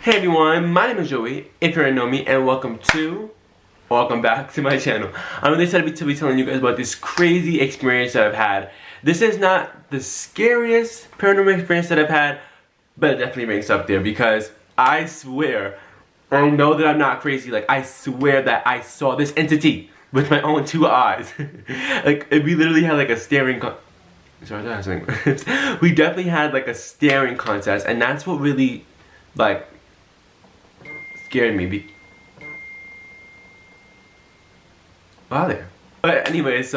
Hey everyone, my name is Joey, if you already know me, and welcome back to my channel. I'm really excited to be telling you guys about this crazy experience that I've had. This is not the scariest paranormal experience that I've had, but it definitely ranks up there because I swear, I know that I'm not crazy, like I swear that I saw this entity with my own two eyes. Like, we literally had like a staring we definitely had like a staring contest, and that's what really like scared me. Wow there. But anyways,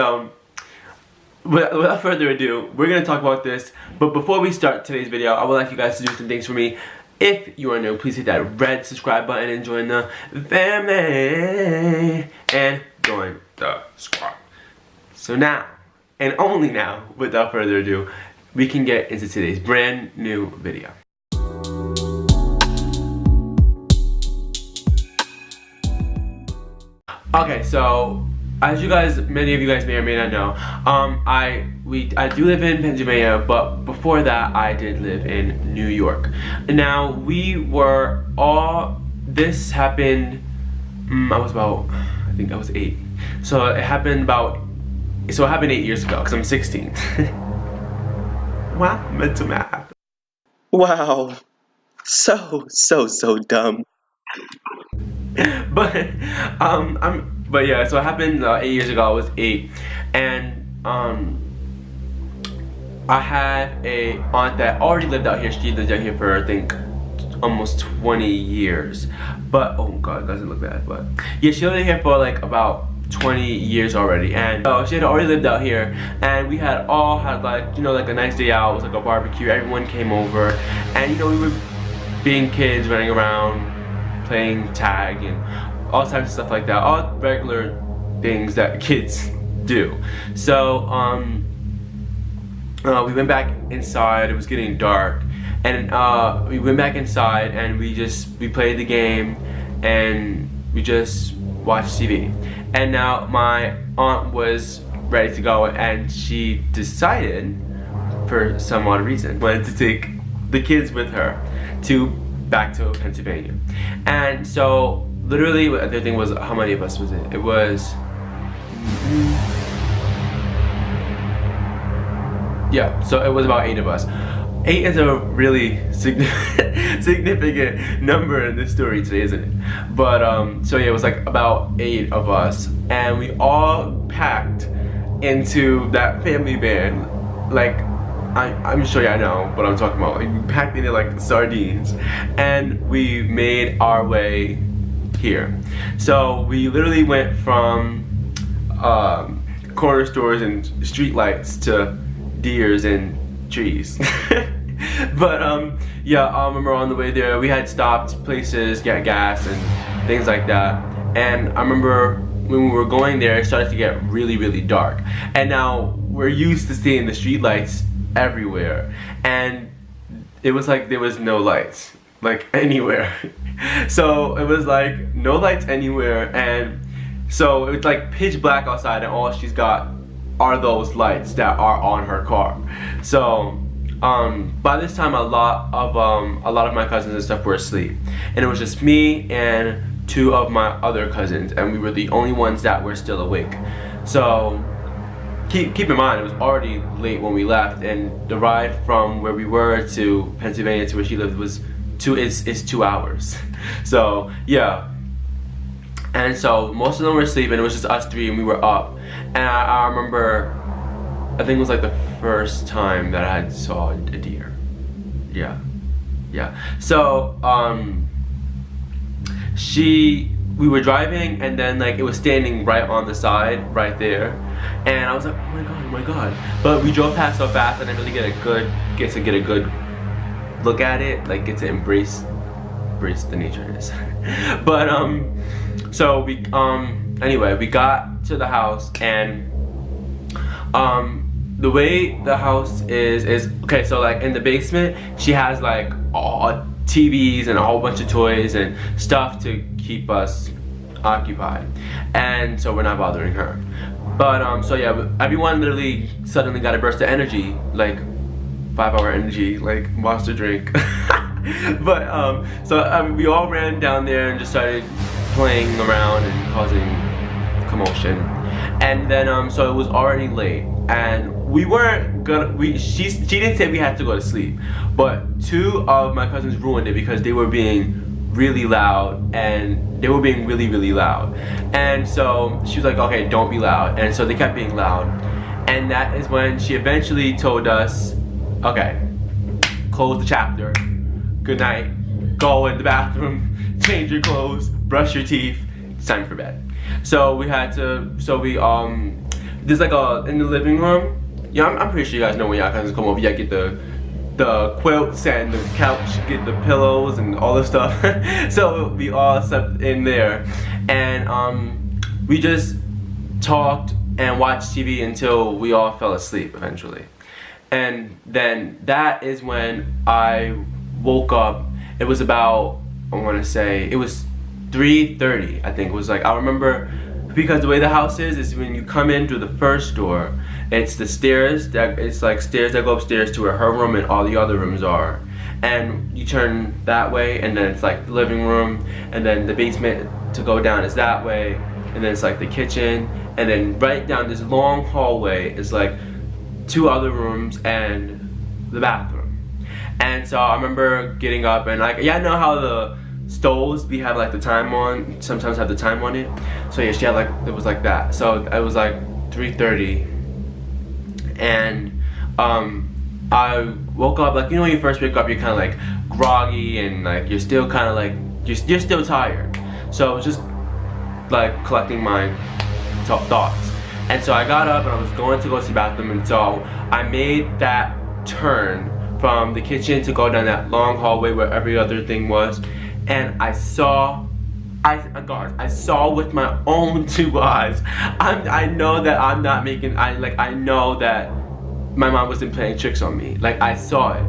without further ado, we're gonna talk about this. But before we start today's video, I would like you guys to do some things for me. If you are new, please hit that red subscribe button and join the family and join the squad. So now, and only now, without further ado, we can get into today's brand new video. Okay, so as many of you guys may or may not know, I do live in Pennsylvania, but before that I did live in New York. Now this happened, I think I was 8. So it happened 8 years ago, because I'm 16. Wow, mental math. Wow, so dumb. But yeah, so it happened 8 years ago. I was 8, and I had a aunt that already lived out here. She lived out here for I think almost 20 years. But oh god, it doesn't look bad. But yeah, she lived here for like about 20 years already, and so she had already lived out here, and we had like, you know, like a nice day out. It was like a barbecue. Everyone came over, and you know, we were being kids, running around, playing tag and all types of stuff like that, all regular things that kids do. So we went back inside. It was getting dark, and we went back inside and we played the game and we just watched TV. And now my aunt was ready to go, and she decided, for some odd reason, wanted to take the kids with her back to Pennsylvania. And so literally the thing was, how many of us was it? It was yeah, so it was about 8 of us. 8 is a really significant number in this story today, isn't it? But so yeah, it was like about 8 of us, and we all packed into that family van. Like, I'm sure y'all know what I'm talking about. Like, we packed in it like sardines, and we made our way here. So we literally went from corner stores and street lights to deers and trees. But yeah, I remember on the way there we had stopped places, get gas and things like that. And I remember when we were going there, it started to get really dark. And now we're used to seeing the street lights everywhere, and it was like there was no lights like anywhere. So it was like no lights anywhere, and so it was like pitch black outside, and all she's got are those lights that are on her car. So by this time a lot of my cousins and stuff were asleep, and it was just me and 2 of my other cousins, and we were the only ones that were still awake. So keep in mind, it was already late when we left, and the ride from where we were to Pennsylvania to where she lived is 2 hours. So yeah, and so most of them were asleep, and it was just us 3, and we were up. And I remember, I think it was like the first time that I saw a deer. Yeah. So we were driving, and then like it was standing right on the side right there, and I was like, oh my god. But we drove past so fast, and I didn't really get a good look at it, like get to embrace the nature it is. But so we anyway, we got to the house, and the way the house is okay. So like in the basement, she has like all TVs and a whole bunch of toys and stuff to keep us occupied, and so we're not bothering her. But so yeah, everyone literally suddenly got a burst of energy, like 5-hour energy, like Monster drink. But we all ran down there and just started playing around and causing commotion. And then so it was already late, and we weren't gonna. She didn't say we had to go to sleep, but two of my cousins ruined it because they were being really loud, and they were being really loud. And so she was like, okay, don't be loud. And so they kept being loud, and that is when she eventually told us, okay, close the chapter, good night, go in the bathroom, change your clothes, brush your teeth, it's time for bed. So we had to, there's like in the living room, yeah, I'm pretty sure you guys know when y'all cousins come over, y'all get the quilts and the couch, get the pillows and all this stuff. So we all slept in there, and we just talked and watched TV until we all fell asleep eventually. And then that is when I woke up. It was about, I want to say, it was 3:30, I think. It was like, I remember, because the way the house is when you come in through the first door, it's the stairs it's like stairs that go upstairs to where her room and all the other rooms are, and you turn that way, and then it's like the living room, and then the basement to go down is that way, and then it's like the kitchen, and then right down this long hallway is like two other rooms and the bathroom. And so I remember getting up, and like, yeah, I know how the stoves we have like the time on, sometimes have the time on it. So yeah, she had like, it was like that. So it was like 3:30, and I woke up, like, you know, when you first wake up, you're kind of like groggy, and like you're still kind of like you're still tired. So I was just like collecting my thoughts, and so I got up and I was going to go to the bathroom, and so I made that turn from the kitchen to go down that long hallway where every other thing was, and I saw with my own two eyes. I know that I'm not making, I know that my mom wasn't playing tricks on me. Like, I saw it.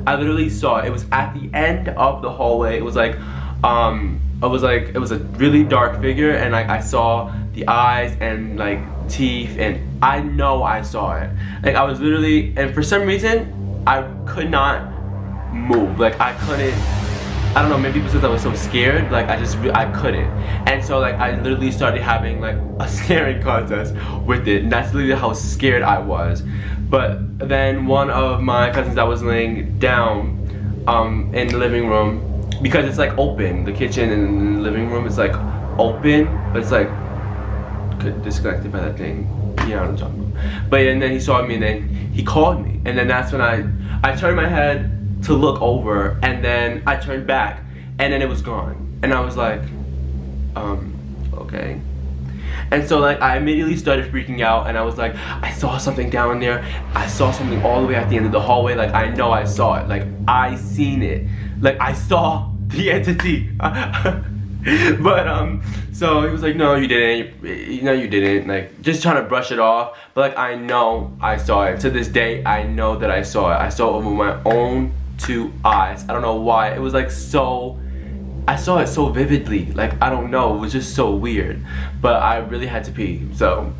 I literally saw it. It was at the end of the hallway. It was like, it was a really dark figure, and like I saw the eyes and like teeth, and I know I saw it. Like, I was literally, and for some reason, I could not move. Like, I couldn't, I don't know, maybe because I was so scared, like I couldn't. And so like I literally started having like a staring contest with it, and that's literally how scared I was. But then one of my cousins that was laying down in the living room, because it's like open, the kitchen and the living room is like open, but it's like disconnected by that thing. You know what I'm talking about. But and then he saw me, and then he called me, and then that's when I turned my head to look over, and then I turned back, and then it was gone, and I was like, okay. And so like I immediately started freaking out, and I was like, I saw something down there, I saw something all the way at the end of the hallway, like I know I saw it, like I seen it, like I saw the entity. But so he was like, no, you didn't, no, you didn't, like just trying to brush it off. But like I know I saw it. To this day, I know that I saw it. I saw it with my own two eyes. I don't know why. It was like so, I saw it so vividly. Like, I don't know, it was just so weird. But I really had to pee, so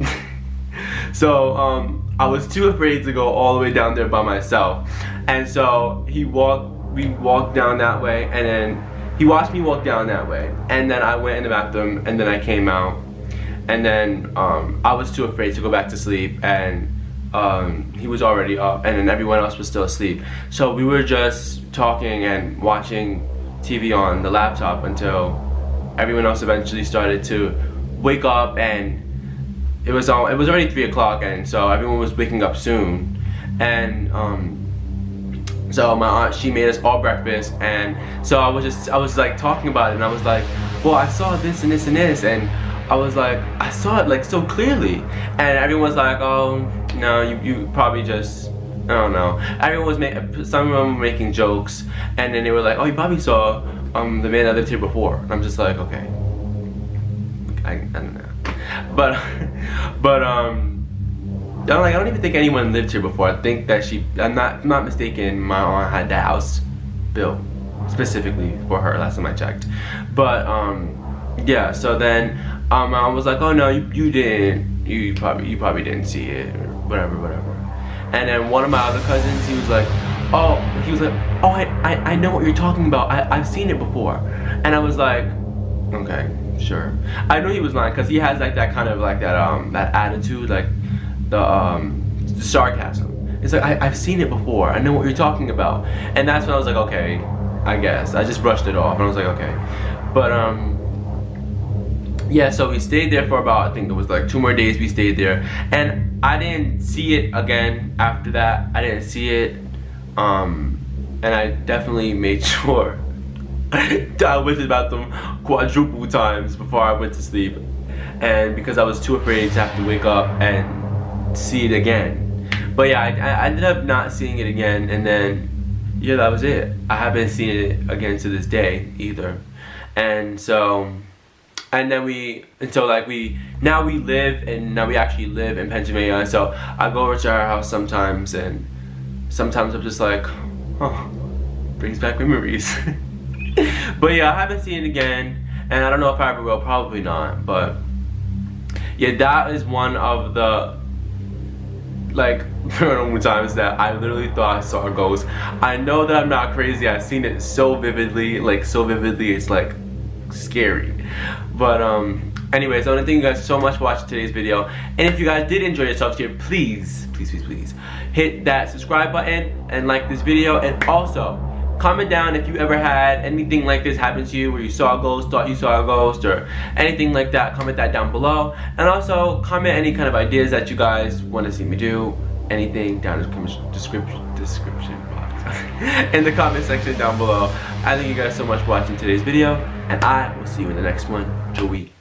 I was too afraid to go all the way down there by myself. And so we walked down that way, and then he watched me walk down that way, and then I went in the bathroom, and then I came out, and then I was too afraid to go back to sleep, and he was already up, and then everyone else was still asleep. So we were just talking and watching TV on the laptop until everyone else eventually started to wake up, and it was already 3 o'clock, and so everyone was waking up soon. And so my aunt, she made us all breakfast, and so I was like talking about it, and I was like, well, I saw this and this and this, and I was like, I saw it like so clearly. And everyone's like, oh no, you probably just, I don't know. Everyone was some of them were making jokes, and then they were like, oh, you probably saw the man that lived here before. And I'm just like, okay, I don't know. But I don't even think anyone lived here before. I think that I'm not mistaken, my aunt had that house built specifically for her last time I checked. But yeah, so then I was like, oh no, you didn't, you probably didn't see it, or whatever. And then one of my other cousins, he was like, oh, I know what you're talking about. I've seen it before. And I was like, okay, sure. I knew he was lying because he has like that kind of like that attitude, like the sarcasm. It's like, I've seen it before. I know what you're talking about. And that's when I was like, okay, I guess. I just brushed it off and I was like, okay. But yeah, so we stayed there for about, I think it was like 2 more days we stayed there. And I didn't see it again after that. I didn't see it. And I definitely made sure I went to the bathroom quadruple times before I went to sleep. And because I was too afraid to have to wake up and see it again. But yeah, I ended up not seeing it again, and then yeah, that was it. I haven't seen it again to this day either. And so, and then we actually live in Pennsylvania. And so I go over to our house sometimes, and sometimes I'm just like, oh, brings back memories. But yeah, I haven't seen it again, and I don't know if I ever will. Probably not. But yeah, that is one of the like paranormal times that I literally thought I saw a ghost. I know that I'm not crazy. I've seen it so vividly, it's like scary. But anyways, I want to thank you guys so much for watching today's video. And if you guys did enjoy yourselves here, please hit that subscribe button and like this video. And also comment down if you ever had anything like this happen to you, where you saw a ghost, thought you saw a ghost, or anything like that. Comment that down below. And also comment any kind of ideas that you guys want to see me do. Anything down in the description box. In the comment section down below. I thank you guys so much for watching today's video, and I will see you in the next one. Joey.